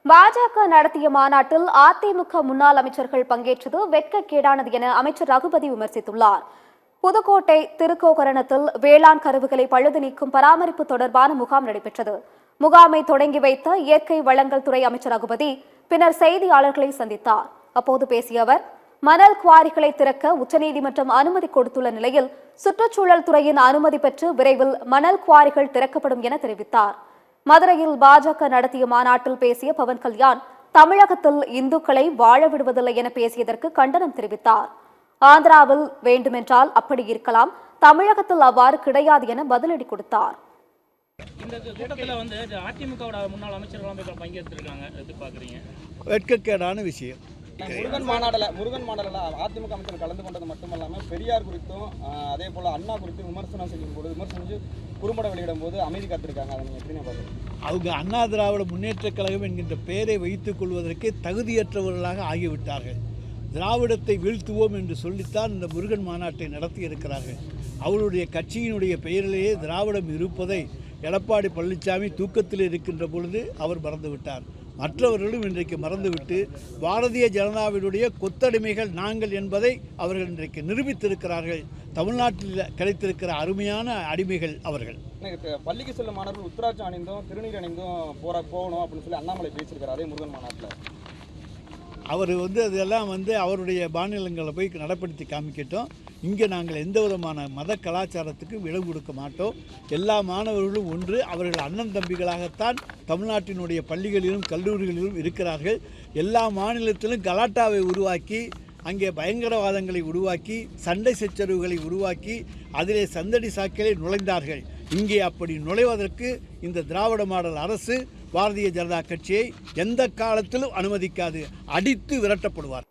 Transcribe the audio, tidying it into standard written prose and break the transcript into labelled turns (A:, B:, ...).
A: பாஜக நடத்திய மாநாட்டில் அதிமுக முன்னாள் அமைச்சர்கள் பங்கேற்றது வெட்கக்கேடானது என அமைச்சர் ரகுபதி விமர்சித்துள்ளார். புதுக்கோட்டை திருக்கோகரணத்தில் வேளாண் கருவுகளை பழுது நீக்கும் பராமரிப்பு தொடர்பான முகாம் நடைபெற்றது. முகாமை தொடங்கி வைத்த இயற்கை வளங்கள் துறை அமைச்சர் ரகுபதி பின்னர் செய்தியாளர்களை சந்தித்தார். அப்போது பேசிய அவர், மணல் குவாரிகளை திறக்க உச்சநீதிமன்றம் அனுமதி கொடுத்துள்ள நிலையில் சுற்றுச்சூழல் துறையின் அனுமதி பெற்று விரைவில் மணல் குவாரிகள் திறக்கப்படும் என தெரிவித்தார். மதுரையில் பாஜக நடத்திய மாநாட்டில் பேசிய பவன் கல்யாண் தமிழகத்தில் இந்துக்களை வாழ விடுவதில்லை என பேசியதற்கு கண்டனம் தெரிவித்தார். ஆந்திராவில் வேண்டுமென்றால் அப்படி இருக்கலாம், தமிழகத்தில் அவ்வாறு கிடையாது என பதிலடி கொடுத்தார்.
B: இந்த கூட்டத்தில் அதிமுக முன்னாள் அமைச்சர்கள் பங்கேற்றிருக்காங்க, எதிர்பார்க்குறீங்க?
C: வெட்கக்கேடான விஷயம்.
D: முருகன் மாநாட்டில் அதிமுக அமைச்சர் கலந்து கொண்டது மட்டுமல்லாமல் பெரியார் குறித்தும் அதே போல அண்ணா குறித்தும் விமர்சனம் செஞ்சு குறும்பட வெளியிடும் போது அமைதி காத்திருக்காங்க. அதை நீங்கள் எப்படின்னு பார்க்குறீங்க?
C: அவங்க அண்ணா திராவிட முன்னேற்றக் கழகம் என்கின்ற பெயரை வைத்துக் கொள்வதற்கே தகுதியற்றவர்களாக ஆகிவிட்டார்கள். திராவிடத்தை வீழ்த்துவோம் என்று சொல்லித்தான் இந்த முருகன் மாநாட்டை நடத்தி இருக்கிறார்கள். அவருடைய கட்சியினுடைய பெயரிலேயே திராவிடம் இருப்பதை எடப்பாடி பழனிசாமி தூக்கத்தில் இருக்கின்ற பொழுது அவர் மறந்துவிட்டார். மற்றவர்களும் இன்றைக்கு மறந்துவிட்டு பாரதிய ஜனதாவினுடைய கொத்தடிமைகள் நாங்கள் என்பதை அவர்கள் இன்றைக்கு நிரூபித்திருக்கிறார்கள். தமிழ்நாட்டில் கிடைத்திருக்கிற அருமையான அடிமைகள் அவர்கள்.
D: பள்ளிக்கு செல்லும் மாணவர்கள் உத்தராட்சம் அணிந்தும் திருநீர் அணிந்தும் போகணும் அப்படின்னு சொல்லி அண்ணாமலை பேசியிருக்காரு அதே முருகன் மாநாட்டில்.
C: அவர் அதெல்லாம் அவருடைய மாநிலங்களை போய் நடைப்படுத்தி காமிக்கட்டும். இங்கே நாங்கள் எந்த விதமான மத கலாச்சாரத்துக்கும் இடம் கொடுக்க மாட்டோம். எல்லா மாணவர்களும் ஒன்று, அவர்கள் அண்ணன் தம்பிகளாகத்தான் தமிழ்நாட்டினுடைய பள்ளிகளிலும் கல்லூரிகளிலும் இருக்கிறார்கள். எல்லா மாநிலத்திலும் கலாட்டாவை உருவாக்கி, அங்கே பயங்கரவாதங்களை உருவாக்கி, சண்டை சச்சரவுகளை உருவாக்கி, அதிலே சந்தடி சாக்கிலே நுழைந்தார்கள். இங்கே அப்படி நுழைவதற்கு இந்த திராவிட மாடல் அரசு பாரதிய ஜனதா கட்சியை எந்த காலத்திலும் அனுமதிக்காது. அடித்து விரட்டப்படுவார்.